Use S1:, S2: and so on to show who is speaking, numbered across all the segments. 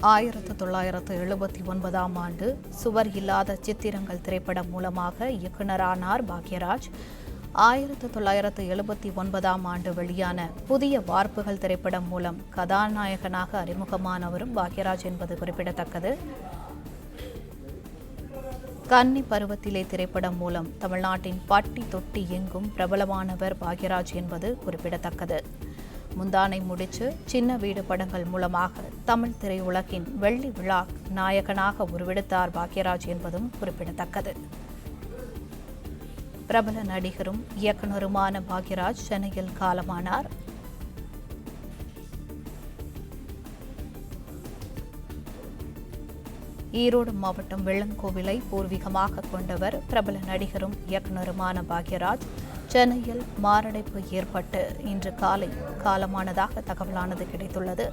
S1: 1979ஆம் ஆண்டு சுவர் இல்லாத சித்திரங்கள் திரைப்படம் மூலமாக இயக்குநரானார் பாக்யராஜ். 1979ஆம் ஆண்டு வெளியான புதிய வார்ப்புகள் திரைப்படம் மூலம் கதாநாயகனாக அறிமுகமானவரும் பாக்யராஜ் என்பது குறிப்பிடத்தக்கது. கன்னி பருவத்திலே திரைப்படம் மூலம் தமிழ்நாட்டின் பட்டி தொட்டி எங்கும் பிரபலமானவர் பாக்யராஜ் என்பது குறிப்பிடத்தக்கது. முந்தானை முடிச்சு, சின்ன வீடு படங்கள் மூலமாக தமிழ் திரையுலகின் வெள்ளி விழா நாயகனாக உருவெடுத்தார் பாக்யராஜ் என்பதும் குறிப்பிடத்தக்கது. பிரபல நடிகரும் இயக்குநருமான பாக்யராஜ் சென்னையில் காலமானார். ஈரோடு மாவட்டம் வெள்ளங்கோவிலை பூர்வீகமாக கொண்டவர் பிரபல நடிகரும் இயக்குநருமான பாக்யராஜ் சென்னையில் மாரடைப்பு ஏற்பட்டு இன்று காலை காலமானதாக தகவலானது கிடைத்துள்ளது.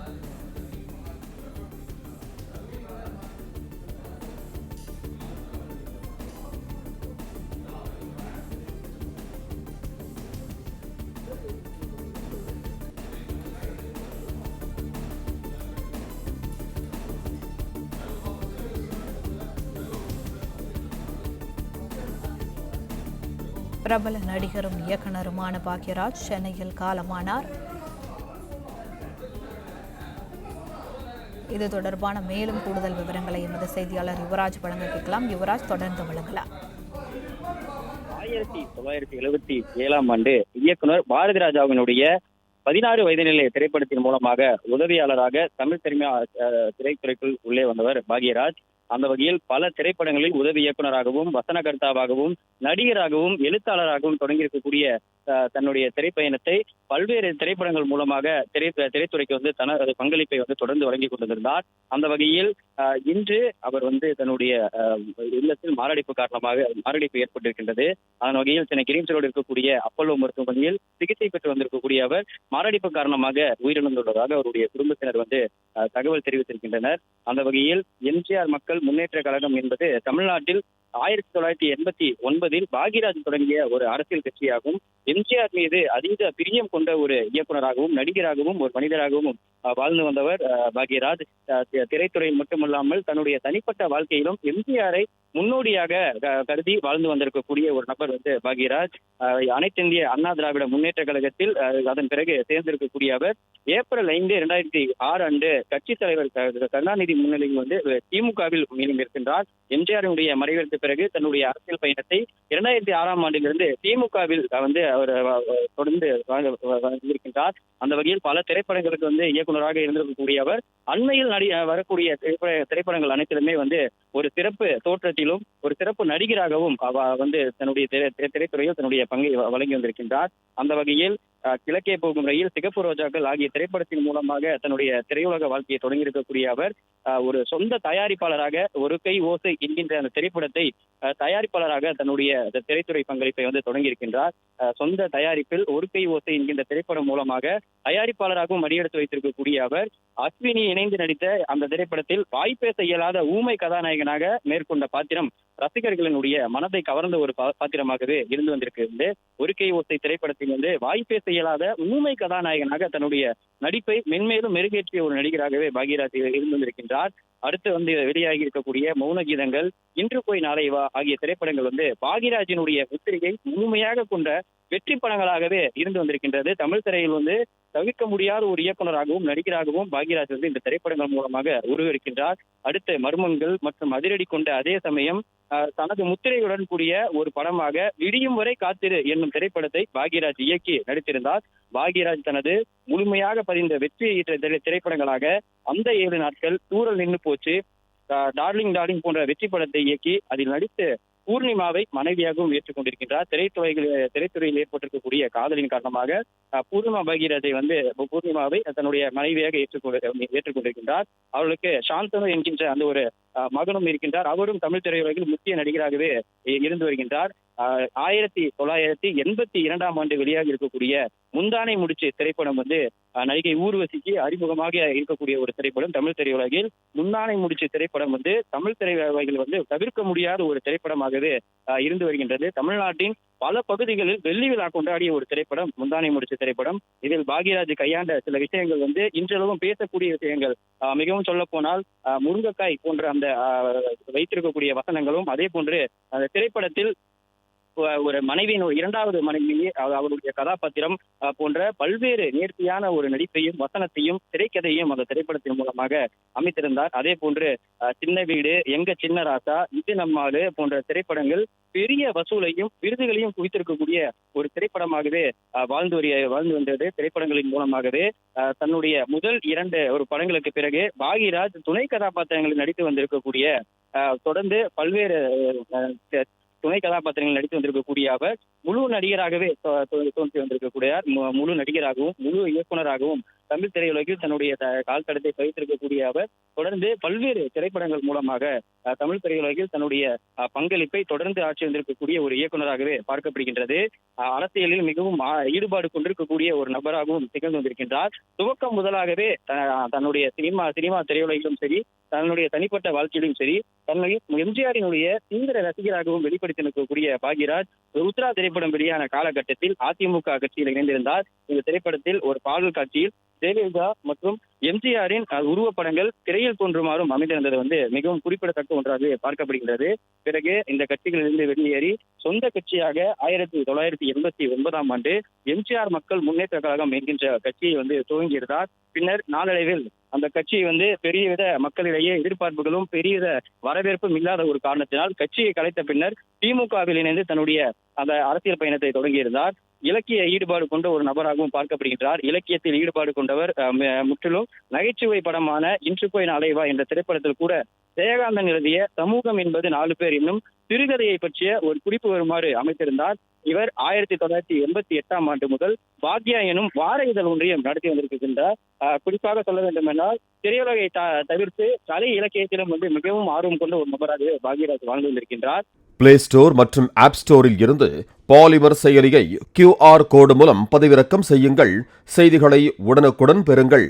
S1: பிரபல நடிகரும் இயக்குநருமான பாக்யராஜ் சென்னையில் காலமானார். இது தொடர்பான மேலும் கூடுதல் விவரங்களை எமது செய்தியாளர் யுவராஜ் வழங்க கேட்கலாம். யுவராஜ், தொடர்ந்து வழங்கலாம்.
S2: 1977ஆம் ஆண்டு இயக்குனர் பாரதிராஜாவினுடைய 16 வயது நிலை திரைப்படத்தின் மூலமாக உதவியாளராக தமிழ் திரைத்துறைக்குள் உள்ளே வந்தவர் பாக்யராஜ். அந்த வகையில் பல திரைப்படங்களில் உதவி இயக்குநராகவும், வசனகர்த்தாவாகவும், நடிகராகவும், எழுத்தாளராகவும் தொடங்கியிருக்கக்கூடிய தன்னுடைய திரைப்பயணத்தை பல்வேறு திரைப்படங்கள் மூலமாக திரைத்துறைக்கு தனது பங்களிப்பை தொடர்ந்து வழங்கிக் கொண்டிருந்தார். அந்த வகையில் இன்று அவர் தன்னுடைய இல்லத்தில் மாரடைப்பு ஏற்பட்டிருக்கின்றது. அதன் வகையில் சென்னை கிரீம்ஸ் ரோடு இருக்கக்கூடிய அப்பல்லோ மருத்துவமனையில் சிகிச்சை பெற்று வந்திருக்கக்கூடிய அவர் மாரடைப்பு காரணமாக உயிரிழந்துள்ளதாக அவருடைய குடும்பத்தினர் தகவல் தெரிவித்திருக்கின்றனர். அந்த வகையில் எம்ஜிஆர் மக்கள் முன்னேற்ற கழகம் என்பது தமிழ்நாட்டில் 1989 பாக்யராஜ் தொடங்கிய ஒரு அரசியல் கட்சியாகும். எம்ஜிஆர் மீது அதீத பிரியம் கொண்ட ஒரு இயக்குநராகவும், நடிகராகவும், ஒரு மனிதராகவும் வாழ்ந்து வந்தவர் பாக்யராஜ். திரைத்துறையில் மட்டுமல்லாமல் தன்னுடைய தனிப்பட்ட வாழ்க்கையிலும் எம்ஜிஆரை முன்னோடியாக கருதி வாழ்ந்து வந்திருக்கக்கூடிய ஒரு நபர் பாக்யராஜ். அனைத்து இந்திய அண்ணா திராவிட முன்னேற்ற கழகத்தில் அதன் பிறகு தேர்ந்தெடுக்கக்கூடிய அவர் ஏப்ரல் 5, 2006 அன்று கட்சித் தலைவர் கருணாநிதி முன்னிலையில் திமுகவில் இருக்கின்றார். எம்ஜிஆருடைய மறைவிற்கு பிறகு தன்னுடைய அரசியல் பயணத்தை 2006ஆம் ஆண்டிலிருந்து திமுகவில் அவர் தொடர்ந்து இருக்கின்றார். அந்த வகையில் பல திரைப்படங்களுக்கு இயக்குநராக இருந்திருக்கக்கூடிய அவர் அண்மையில் வரக்கூடிய திரைப்படங்கள் அனைத்திலுமே ஒரு சிறப்பு தோற்றத்திலும் ஒரு சிறப்பு நடிகராகவும் தன்னுடைய திரைத்துறையில் தன்னுடைய பங்கை வழங்கி வந்திருக்கின்றார். அந்த வகையில் கிழக்கே போகும் ரயில், சிகப்பு ரோஜாக்கள் ஆகிய திரைப்படத்தின் மூலமாக தன்னுடைய திரையுலக வாழ்க்கையை தொடங்கியிருக்கக்கூடிய அவர் ஒரு சொந்த தயாரிப்பாளராக ஒரு கை ஓசை என்கின்ற அந்த திரைப்படத்தை தயாரிப்பாளராக தன்னுடைய திரைத்துறை பங்களிப்பை தொடங்கியிருக்கின்றார். சொந்த தயாரிப்பில் ஒரு கை ஓசை என்கின்ற திரைப்படம் மூலமாக தயாரிப்பாளராகவும் அடியெடுத்து வைத்திருக்கக்கூடிய அவர் அஸ்வினி இணைந்து நடித்த அந்த திரைப்படத்தில் வாய்ப்பேச இயலாத ஊமை கதாநாயகனாக மேற்கொண்ட பாத்திரம் ரசிகர்களினுடைய மனதை கவர்ந்த ஒரு பாத்திரமாகவே இருந்து வந்திருக்கிறது. ஒரு கை ஓசை திரைப்படத்தில் வாய்ப்பேச இயலாத ஊமை கதாநாயகனாக தன்னுடைய நடிப்பை மென்மேலும் மெருகேற்றிய ஒரு நடிகராகவே பாக்யராஜ் இருந்து வந்திருக்கின்றார். அடுத்து வெளியாகி இருக்கக்கூடிய மௌன கீதங்கள், இன்று போய் நாளை வா ஆகிய திரைப்படங்கள் பாக்யராஜினுடைய முத்திரையை முழுமையாக கொண்ட வெற்றி படங்களாகவே இருந்து வந்திருக்கின்றது. தமிழ் திரையில் தவிர்க்க முடியாத ஒரு இயக்குநராகவும் நடிகராகவும் பாக்யராஜ் இந்த திரைப்படங்கள் மூலமாக உருவெடுக்கின்றார். அடுத்து மர்மங்கள் மற்றும் அதிரடி கொண்ட அதே சமயம் தனது முத்திரையுடன் கூடிய ஒரு படமாக விடியும் வரை காத்திரு என்னும் திரைப்படத்தை பாக்யராஜ் இயக்கி நடித்திருந்தார். பாக்யராஜ் தனது முழுமையாக பதிந்த வெற்றியை ஈட்ட திரைப்படங்களாக அந்த 7 நாட்கள், தூரல் நின்று போச்சு, டார்லிங் டார்லிங் போன்ற வெற்றி படத்தை இயக்கி அதில் நடித்து பூர்ணிமாவை மனைவியாகவும் ஏற்றுக்கொண்டிருக்கின்றார். திரைத்துறையில் ஏற்பட்டிருக்கக்கூடிய காதலின் காரணமாக பூர்ணிமா பூர்ணிமாவை தன்னுடைய மனைவியாக ஏற்றுக்கொண்டிருக்கின்றார். அவர்களுக்கு சாந்தனு என்கின்ற அந்த ஒரு மகனும் இருக்கின்றார். அவரும் தமிழ் திரையுலகில் முக்கிய நடிகராகவே இருந்து வருகின்றார். 1982ஆம் ஆண்டு வெளியாக இருக்கக்கூடிய முந்தானை முடிச்சு திரைப்படம் வந்து நடிகை ஊர்வசிக்கு அறிமுகமாக இருக்கக்கூடிய ஒரு திரைப்படம். தமிழ் திரையுலகில் முந்தானை முடிச்சு திரைப்படம் வந்து தமிழ் திரையுலகில் வந்து தவிர்க்க முடியாத ஒரு திரைப்படமாகவே இருந்து வருகின்றது. தமிழ்நாட்டின் பல பகுதிகளில் வெள்ளி விழா கொண்டாடிய ஒரு திரைப்படம் முந்தானை முடிச்சு திரைப்படம். இதில் பாக்யராஜ் கையாண்ட சில விஷயங்கள் வந்து இன்றளவும் பேசக்கூடிய விஷயங்கள். மிகவும் சொல்ல போனால் முருங்கைக்காய் போன்ற அந்த வைத்திருக்கக்கூடிய வசனங்களும், அதே போன்று அந்த திரைப்படத்தில் ஒரு மனைவியின் இரண்டாவது மனைவி அவருடைய கதாபாத்திரம் போன்ற பல்வேறு நேர்த்தியான ஒரு நடிப்பையும் வசனத்தையும் திரைக்கதையும் அந்த திரைப்படத்தின் மூலமாக அமைத்திருந்தார். அதே போன்று சின்ன வீடு, எங்க சின்ன ராசா, இது நம்மாடு போன்ற திரைப்படங்கள் பெரிய வசூலையும் விருதுகளையும் குவித்திருக்கக்கூடிய ஒரு திரைப்படமாகவே வாழ்ந்து வந்தது. திரைப்படங்களின் மூலமாகவே தன்னுடைய முதல் 2 ஒரு படங்களுக்கு பிறகு பாக்யராஜ் துணை கதாபாத்திரங்களில் நடித்து வந்திருக்கக்கூடிய தொடர்ந்து பல்வேறு துணை கதாபாத்திரங்கள் நடித்து வந்திருக்கக்கூடிய அவர் முழு நடிகராகவே தோன்றி வந்திருக்கக்கூடியார். முழு நடிகராகவும் முழு இயக்குனராகவும் தமிழ் திரையுலகில் தன்னுடைய கால் தடத்தை பதித்திருக்கக்கூடிய அவர் தொடர்ந்து பல்வேறு திரைப்படங்கள் மூலமாக தமிழ் திரையுலகில் தன்னுடைய பங்களிப்பை தொடர்ந்து ஆட்சி வந்திருக்கக்கூடிய ஒரு இயக்குனராகவே பார்க்கப்படுகின்றது. அரசியலில் மிகவும் ஈடுபாடு கொண்டிருக்கக்கூடிய ஒரு நபராகவும் திகழ்ந்து வந்திருக்கின்றார். துவக்கம் முதலாகவே தன்னுடைய சினிமா திரையுலகிலும் சரி, தன்னுடைய தனிப்பட்ட வாழ்க்கையிலும் சரி, தன்னை எம்ஜிஆரினுடைய தீவிர ரசிகராகவும் வெளிப்படுத்தி நிற்கக்கூடிய பாக்யராஜ் ருத்ரா திரைப்படம் வெளியான காலகட்டத்தில் அதிமுக கட்சியில் இணைந்திருந்தார். இந்த திரைப்படத்தில் ஒரு பாடல் காட்சியில் ஜெயலலிதா மற்றும் எம்ஜிஆரின் உருவப்படங்கள் திரையில் தோன்றுமாறும் அமைந்திருந்தது வந்து மிகவும் குறிப்பிடத்தக்க ஒன்றாக பார்க்கப்படுகின்றது. பிறகு இந்த கட்சிகளிலிருந்து வெளியேறி சொந்த கட்சியாக 1989ஆம் ஆண்டு எம்ஜிஆர் மக்கள் முன்னேற்ற கழகம் என்கின்ற கட்சியை வந்து துவங்கியிருந்தார். பின்னர் நாளடைவில் அந்த கட்சி வந்து பெரியவித மக்களிடையே எதிர்பார்ப்புகளும் பெரியவித வரவேற்பும் இல்லாத ஒரு காரணத்தினால் கட்சியை கலைத்த பின்னர் திமுகவில் இணைந்து தன்னுடைய அந்த அரசியல் பயணத்தை தொடங்கியிருந்தார். இலக்கிய ஈடுபாடு கொண்ட ஒரு நபராகவும் பார்க்கப்படுகின்றார். இலக்கியத்தில் ஈடுபாடு கொண்டவர். முற்றிலும் நகைச்சுவை படமான இன்று போய் நாளைவா என்ற திரைப்படத்தில் கூட ஜெயகாந்தன் எழுதிய சமூகம் என்பது 4 பேர் என்னும் சிறுகதையை பற்றிய ஒரு குறிப்பு வருமாறு அமைத்திருந்தார். இவர் 1988ஆம் ஆண்டு முதல் பாக்யா எனும் வார இதழ் ஒன்றையும் நடத்தி வந்திருக்கின்றார். குறிப்பாக சொல்ல வேண்டும் என்றால் திரையுலகை தவிர்த்து கலை இலக்கியத்திலும் வந்து மிகவும் ஆர்வம் கொண்ட ஒரு நபராக பாக்யராஜ் வாழ்ந்து வந்திருக்கின்றார்.
S3: பிளே ஸ்டோர் மற்றும் ஆப் ஸ்டோரில் இருந்து பாலிமர் செயலியை QR கோடு மூலம் பதிவிறக்கம் செய்யுங்கள். செய்திகளை உடனுக்குடன் பெறுங்கள்.